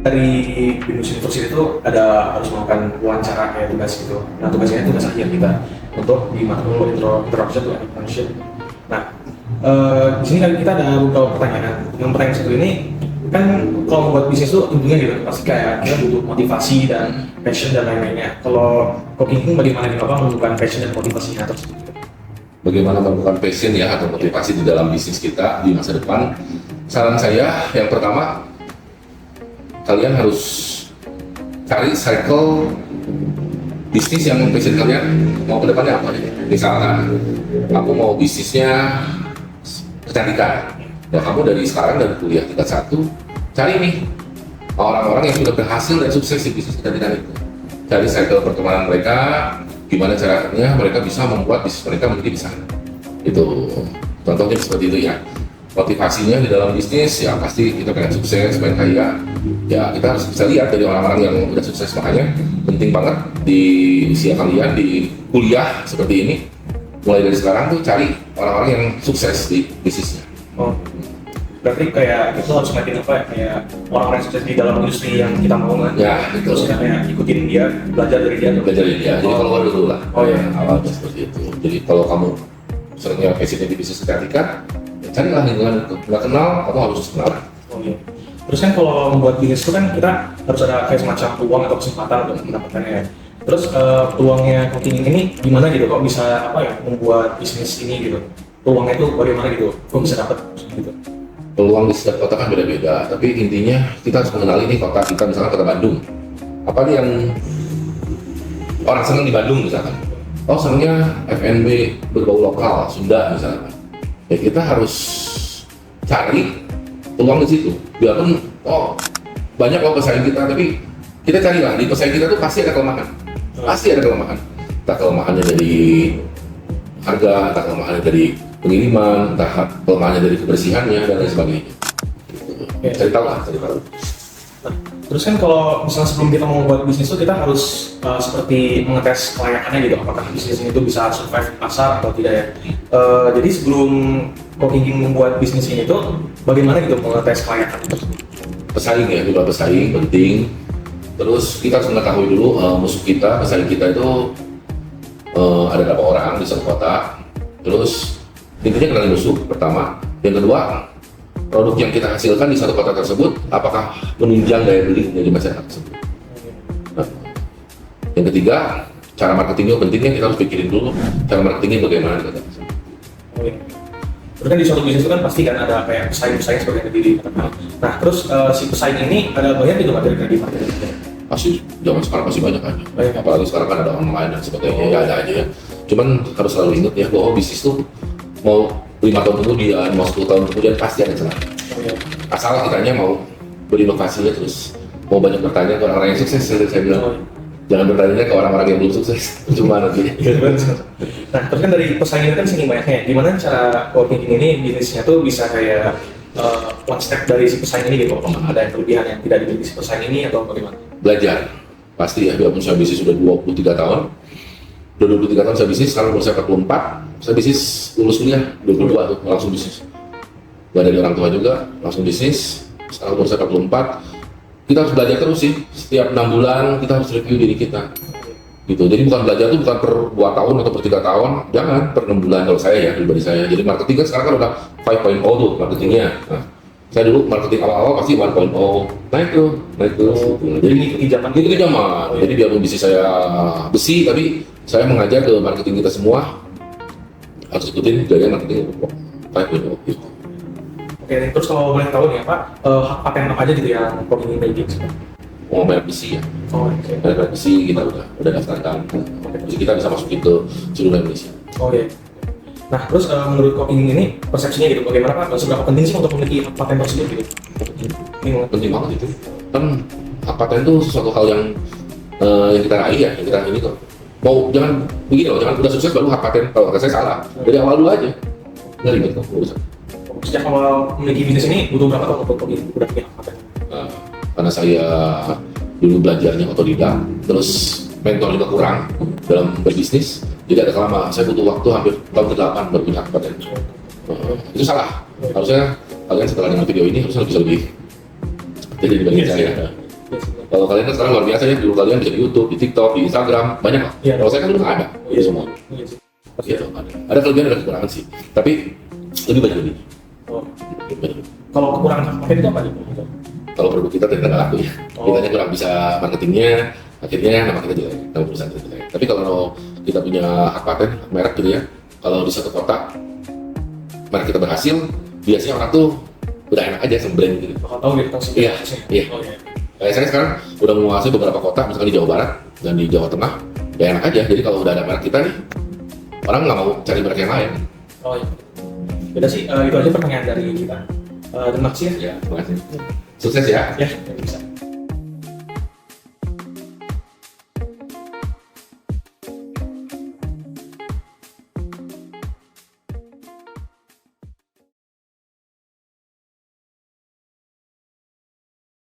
dari Binus University itu ada harus melakukan wawancara kayak tugas gitu. Nah tugasnya itu tugas akhir kita untuk di matkul introduction to entrepreneurship. Nah di sini kan kita ada beberapa pertanyaan. Yang pertanyaan satu ini kan kalau membuat bisnis itu intinya gitu pasti kayak kita butuh motivasi dan passion dan lain-lainnya. Kalau co-thinking bagaimana nih Bapak menentukan passion dan motivasinya tersebut? Bagaimana menemukan passion ya atau motivasi di dalam bisnis kita di masa depan? Saran saya yang pertama, kalian harus cari cycle bisnis yang passion kalian mau ke depannya apa nih. Misalkan aku mau bisnisnya kecantikan, ya kamu dari sekarang dari kuliah tingkat 1 cari nih orang-orang yang sudah berhasil dan sukses di bisnis kecantikan itu. Cari cycle pertemanan mereka, gimana caranya mereka bisa membuat bisnis mereka menjadi besar. Itu contohnya seperti itu ya. Motivasinya di dalam bisnis ya pasti kita pengen sukses, pengen kaya. Ya kita harus bisa lihat dari orang-orang yang udah sukses, makanya penting banget di usia kalian di kuliah seperti ini, mulai dari sekarang tuh cari orang-orang yang sukses di bisnisnya. Oh, berarti kayak itu harus ngeliatin apa ya, kayak orang-orang yang sukses di dalam industri yang kita mau kan? Ya, terus kayak ikutin dia, belajar dari dia. Belajar dari dia. Jadi kalau dulu lah. Oh ya. Awalnya seperti itu. Jadi kalau kamu seringnya passionnya di bisnis kecantikan, ya carilah lingkungan itu. Nggak kenal, kamu harus kenalan. Oh iya. Terus kan kalau membuat bisnis itu kan kita harus ada kayak semacam peluang atau kesempatan untuk mendapatkannya ya. Terus peluangnya co-thinking ini gimana gitu? Kok bisa apa ya membuat bisnis ini gitu? Peluangnya itu bagaimana gitu? Kok bisa dapat gitu? Peluang di setiap kota kan beda-beda, tapi intinya kita harus mengenali nih kota kita, misalkan kota Bandung. Apa nih yang orang senang di Bandung misalkan? Oh senangnya F&B berbau lokal, Sunda misalkan. Ya kita harus cari peluang di situ. Biarpun banyak pesaing kita, tapi kita carilah di pesaing kita tuh pasti ada kelemahan. Pasti ada kelemahan. Entah kelemahannya dari harga, entah kelemahannya dari pengiriman, entah kelemahannya dari kebersihannya dan lain sebagainya. Ya. Cari tahu lah, cari tahu. Nah, terus kan kalau misalnya sebelum kita mau membuat bisnis itu kita harus seperti mengetes kelayakannya gitu, apakah bisnis ini tuh bisa survive di pasar atau tidak ya. Jadi sebelum co-thinking membuat bisnis ini tuh bagaimana gitu mengetes kelayakan itu? Pesaing ya, juga pesaing penting. Terus kita harus mengetahui dulu musuh kita, pesaing kita itu ada berapa orang di satu kota. Terus intinya kenali musuh pertama. Yang kedua, produk yang kita hasilkan di satu kota tersebut apakah menunjang daya beli dari masyarakat tersebut. Nah, yang ketiga, cara marketingnya pentingnya kita harus pikirin dulu cara marketingnya bagaimana di kota tersebut. Terus kan di suatu bisnis itu kan pasti kan ada kayak pesaing-pesaing sebagai yang berdiri. Nah terus si pesaing ini ada banyak gitu materi di marketing. Pasti zaman sekarang pasti banyak aja. Banyak. Apalagi sekarang kan ada online dan sebagainya, ya ada aja ya. Cuman harus selalu ingat ya bahwa bisnis tuh mau 5 tahun kemudian, mau 10 tahun kemudian pasti ada celah. Asal kitanya mau berinovasinya terus mau banyak bertanya ke orang-orang yang sukses, saya bilang. Jangan bertanya ke orang-orang yang belum sukses, cuma nanti. Nah, terus kan dari pesaing itu kan saking banyaknya. Gimana cara co-thinking ini bisnisnya tuh bisa kayak one step dari si pesaing ini gitu? Apakah ada yang kelebihan yang tidak dimiliki si pesaing ini atau bagaimana? Belajar, pasti ya. Biarpun saya bisnis sudah 23 tahun, udah 23 tahun saya bisnis, sekarang umur saya 44, saya bisnis lulus kuliah 22 tuh langsung bisnis. Gak dari orang tua juga, langsung bisnis. Sekarang umur saya 44. Kita harus belajar terus sih, setiap 6 bulan kita harus review diri kita gitu. Jadi bukan belajar itu bukan per 2 tahun atau per 3 tahun, jangan per 6 bulan kalau saya ya, pribadi saya. Jadi marketing kan sekarang kan udah 5.0 tuh marketingnya. Nah, saya dulu marketing awal-awal pasti 1.0, naik terus gitu. Jadi ngikutin zaman. Jadi biarpun bisnis saya besi, tapi saya mengajar ke marketing kita semua harus ikutin gaya marketing 5.0 gitu. Oke, terus kalau boleh tahu nih Pak, hak paten apa aja gitu yang co-thinking miliki? Mau merek besi ya, Oh, oke. merek besi kita udah daftarkan, jadi kita bisa masukin ke seluruh Indonesia. Oh iya. Nah, terus menurut co-thinking ini persepsinya gitu, bagaimana Pak? Seberapa penting sih untuk memiliki hak paten tersebut gitu? Penting banget itu. Kan hak paten itu sesuatu hal yang kita raih ya, yang kita ini kok. Mau jangan begini loh, jangan udah sukses baru hak paten. Kalau kata saya salah, dari awal dulu aja. Nggak ribet kok, nggak usah. Sejak awal memiliki bisnis ini butuh berapa tahun untuk udah punya hak paten? Karena saya dulu belajarnya otodidak, terus mentor juga kurang dalam berbisnis, jadi ada kelama saya butuh waktu hampir tahun ke-8 baru punya hak paten. Itu salah. Harusnya kalian setelah nonton video ini harusnya bisa lebih seperti dibanding saya. Kalau kalian kan sekarang luar biasa ya, dulu kalian bisa di YouTube, di TikTok, di Instagram, banyak lah. Iya. Kalau saya kan nggak ada, Iya. semua. Iya sih. Gitu, ada kelebihan ada kekurangan sih, tapi lebih banyak lebih. Oh. Lebih banyak. Kalau kekurangan konten itu apa nih? Kalau produk kita ternyata nggak laku ya, Oh. kitanya kurang bisa marketingnya, akhirnya nama kita jelek, nama perusahaan kita jelek. Tapi kalau kita punya hak paten, hak merek gitu ya, kalau di satu kota merek kita berhasil, biasanya orang tuh udah enak aja sama brand gitu. Bakal tahu gitu sih. Iya, iya. Oh iya. Kayak saya sekarang udah menguasai beberapa kota, misalkan di Jawa Barat dan di Jawa Tengah, ya enak aja. Jadi kalau udah ada merek kita nih, orang nggak mau cari merek yang lain. Oh iya. Udah sih, itu aja pertanyaan dari kita. Terima kasih ya. Ya, terima kasih. Sukses ya. Ya, bisa.